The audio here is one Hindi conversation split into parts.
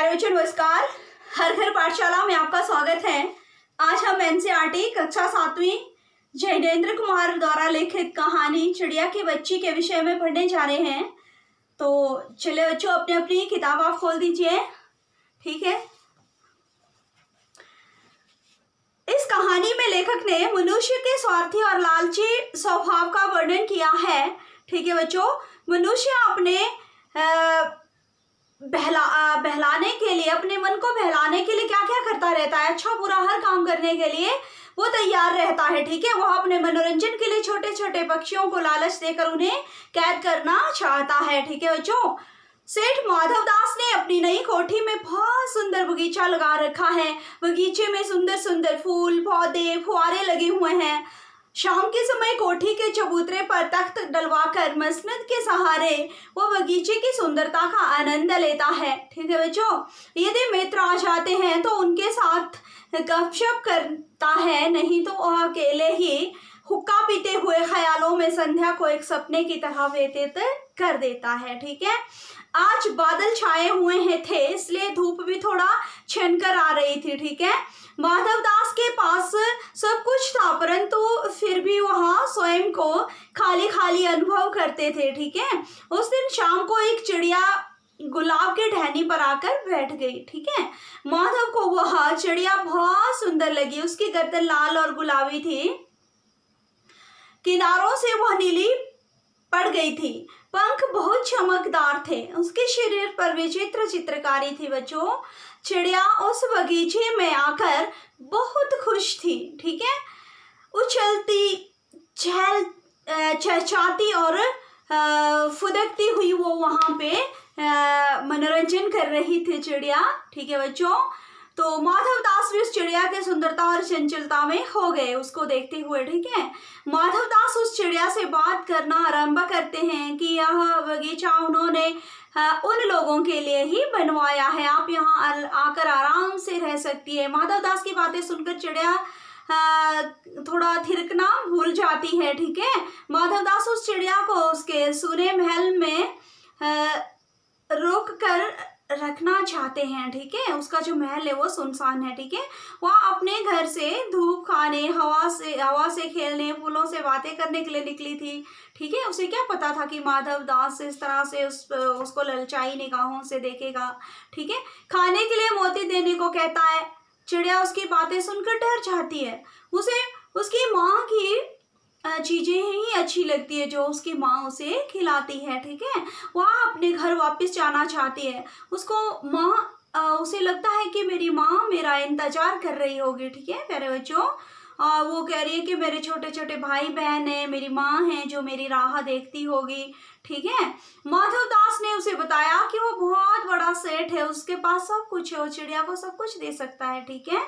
प्यारे बच्चों नमस्कार। हर घर पाठशाला में आपका स्वागत है। आज हम एनसीईआरटी कक्षा 7वीं जैनेन्द्र कुमार द्वारा लिखित कहानी चिड़िया की बच्ची के विषय में पढ़ने जा रहे हैं। तो चलिए बच्चों, अपनी अपनी किताब आप खोल दीजिए। ठीक है, इस कहानी में लेखक ने मनुष्य के स्वार्थी और लालची स्वभाव का वर्णन किया है। ठीक है बच्चों, मनुष्य अपने बहलाने के लिए, अपने मन को बहलाने के लिए क्या क्या करता रहता है, अच्छा बुरा हर काम करने के लिए वो तैयार रहता है। ठीक है, वह अपने मनोरंजन के लिए छोटे छोटे पक्षियों को लालच देकर उन्हें कैद करना चाहता है। ठीक है बच्चों, सेठ माधव दास ने अपनी नई कोठी में बहुत सुंदर बगीचा लगा रखा है। बगीचे में सुंदर सुंदर फूल पौधे फुआरे लगे हुए हैं। शाम के समय कोठी के चबूतरे पर तख्त डलवाकर मसनद के सहारे वो बगीचे की सुंदरता का आनंद लेता है। ठीक है बच्चों, यदि मित्र आ जाते हैं तो उनके साथ गपशप करता है, नहीं तो वह अकेले ही हुक्का पीते हुए ख्यालों में संध्या को एक सपने की तरह व्यतीत कर देता है। ठीक है, आज बादल छाए हुए हैं थे, इसलिए धूप भी थोड़ा छिनकर आ रही थी। ठीक है, माधव दास के पास सब कुछ था, परंतु फिर भी वह स्वयं को खाली खाली अनुभव करते थे। ठीक है, उस दिन शाम को एक चिड़िया गुलाब के टहनी पर आकर बैठ गई। ठीक है, माधव को वह चिड़िया बहुत सुंदर लगी। उसकी गर्दन लाल और गुलाबी थी, किनारों से वह नीली पड़ गई थी, पंख बहुत चमकदार थे, उसके शरीर पर विचित्र चित्रकारी थी। बच्चों, चिड़िया उस बगीचे में आकर बहुत खुश थी। ठीक है, उछलती चहचहाती और फुदकती हुई वो वहां पे मनोरंजन कर रही थी चिड़िया। ठीक है बच्चों, तो माधव दास भी उस चिड़िया के सुंदरता और चंचलता में खो गए उसको देखते हुए। ठीक है, माधव दास उस चिड़िया से बात करना आरंभ करते हैं कि यह बगीचा उन्होंने उन लोगों के लिए ही बनवाया है, आप यहाँ आकर आराम से रह सकती है। माधव दास की बातें सुनकर चिड़िया थोड़ा थिरकना भूल जाती है। ठीक है, माधव दास उस चिड़िया को उसके सूने महल में रोक कर रखना चाहते हैं। ठीक है, उसका जो महल है वो सुनसान है। ठीक है, वह अपने घर से धूप खाने, हवा से खेलने, फूलों से बातें करने के लिए निकली थी। ठीक है, उसे क्या पता था कि माधव दास इस तरह से उसको ललचाई निगाहों से देखेगा। ठीक है, खाने के लिए मोती देने को कहता है। चिड़िया उसकी बातें सुनकर डर जाती है। उसे उसकी माँ की चीजें ही अच्छी लगती है जो उसकी माँ उसे खिलाती है। ठीक है, वह अपने घर वापस जाना चाहती है। उसको माँ उसे लगता है कि मेरी माँ मेरा इंतजार कर रही होगी। ठीक है प्यारे बच्चों, वो कह रही है कि मेरे छोटे छोटे भाई बहन है, मेरी माँ है जो मेरी राह देखती होगी। ठीक है, माधव दास ने उसे बताया कि वो बहुत बड़ा सेठ है, उसके पास सब कुछ है, वो चिड़िया को सब कुछ दे सकता है। ठीक है,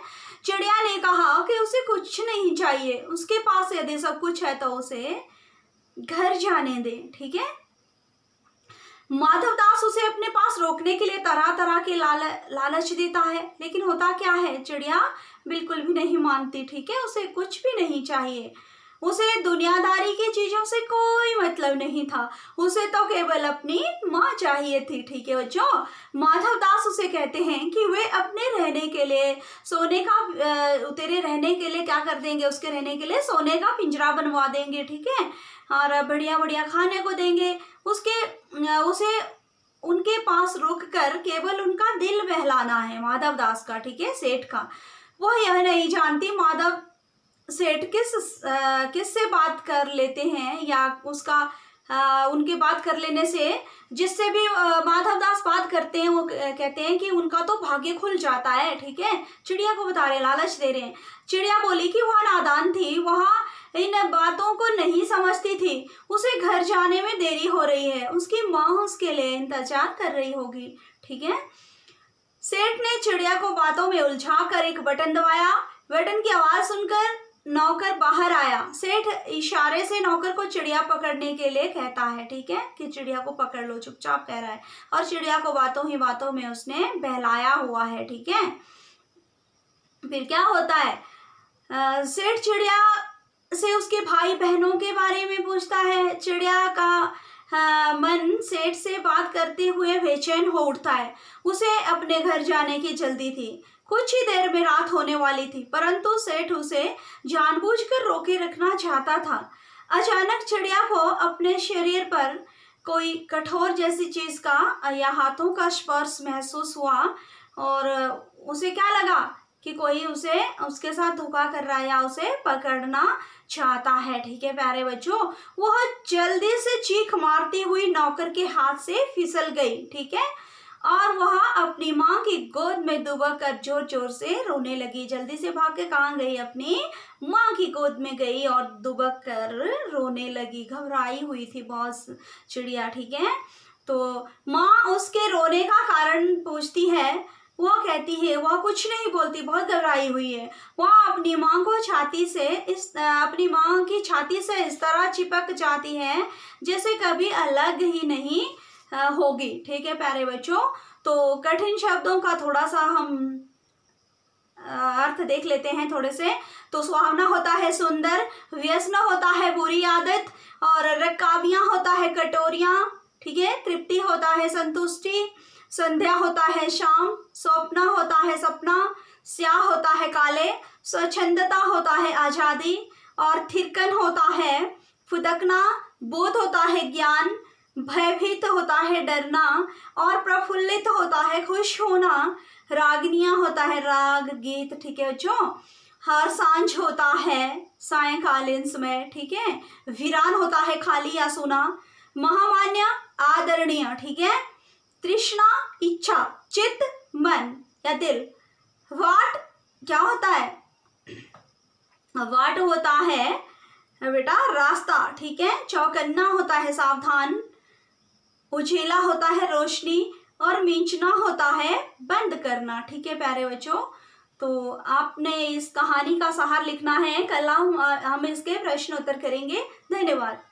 चिड़िया ने कहा कि उसे कुछ नहीं चाहिए, उसके पास यदि सब कुछ है तो उसे घर जाने दे। ठीक है, माधव दास उसे अपने पास रोकने के लिए तरह तरह के लालच देता है, लेकिन होता क्या है, चिड़िया बिल्कुल भी नहीं मानती। ठीक है, उसे कुछ भी नहीं चाहिए, उसे दुनियादारी की चीजों से कोई मतलब नहीं था, उसे तो केवल अपनी माँ चाहिए थी। ठीक है बच्चों, माधव दास उसे कहते हैं कि वे अपने रहने के लिए सोने का तेरे रहने के लिए क्या कर देंगे, उसके रहने के लिए सोने का पिंजरा बनवा देंगे। ठीक है, और बढ़िया बढ़िया खाने को देंगे, उसे उनके पास रुक कर केवल उनका दिल बहलाना है, माधव दास का। ठीक है, सेठ का। वह यह नहीं जानती माधव सेठ किससे बात कर लेते हैं, या उनके बात कर लेने से जिससे भी माधव दास बात करते हैं वो कहते हैं कि उनका तो भाग्य खुल जाता है। ठीक है, चिड़िया को बता रहे, लालच दे रहे हैं। चिड़िया बोली कि वह नादान थी, वह इन बातों को नहीं समझती थी, उसे घर जाने में देरी हो रही है, उसकी माँ उसके लिए इंतजार कर रही होगी। ठीक है, सेठ ने चिड़िया को बातों में उलझा कर एक बटन दबाया। बटन की आवाज सुनकर नौकर बाहर आया। सेठ इशारे से नौकर को चिड़िया पकड़ने के लिए कहता है। ठीक है, कि चिड़िया को पकड़ लो, चुपचाप कह रहा है, और चिड़िया को बातों ही बातों में उसने बहलाया हुआ है। ठीक है, फिर क्या होता है, सेठ चिड़िया से उसके भाई बहनों के बारे में पूछता है। चिड़िया का मन सेठ से बात करते हुए बेचैन हो उठता है। उसे अपने घर जाने की जल्दी थी। कुछ ही देर में रात होने वाली थी, परंतु सेठ उसे जानबूझकर रोके रखना चाहता था। अचानक चिड़िया को अपने शरीर पर कोई कठोर जैसी चीज का या हाथों का स्पर्श महसूस हुआ और उसे क्या लगा कि कोई उसे उसके साथ धोखा कर रहा है या उसे पकड़ना चाहता है। ठीक है प्यारे बच्चों, वह जल्दी से चीख मारती हुई नौकर के हाथ से फिसल गई। ठीक है, और वह अपनी माँ की गोद में दुबक कर जोर जोर से रोने लगी। जल्दी से भाग के कहाँ गई? अपनी माँ की गोद में गई और दुबक कर रोने लगी। घबराई हुई थी बहुत चिड़िया। ठीक है, तो माँ उसके रोने का कारण पूछती है। वह कहती है, वह कुछ नहीं बोलती, बहुत घबराई हुई है। वह अपनी माँ को अपनी माँ की छाती से इस तरह चिपक जाती है जैसे कभी अलग ही नहीं होगी। ठीक है प्यारे बच्चों, तो कठिन शब्दों का थोड़ा सा हम अर्थ देख लेते हैं थोड़े से। तो सुहावना होता है सुंदर, व्यसन होता है बुरी आदत, और रकाबियां होता है कटोरियां। ठीक है, तृप्ति होता है संतुष्टि, संध्या होता है शाम, स्वप्न होता है सपना, स्याह होता है काले, स्वच्छंदता होता है आजादी, और थिरकन होता है फुदकना, बोध होता है ज्ञान, भयभीत होता है डरना, और प्रफुल्लित होता है खुश होना। रागनियां होता है राग गीत। ठीक है बच्चों, हर सांझ होता है सायंकालीन समय। ठीक है, वीरान होता है खाली या सुना, महामान्य आदरणीय। ठीक है, तृष्णा इच्छा, चित्त मन या दिल। वाट क्या होता है? वाट होता है बेटा रास्ता। ठीक है, चौकन्ना होता है सावधान, उजेला होता है रोशनी, और मींचना होता है बंद करना। ठीक है प्यारे बच्चों, तो आपने इस कहानी का सार लिखना है। कल हम इसके प्रश्न उत्तर करेंगे। धन्यवाद।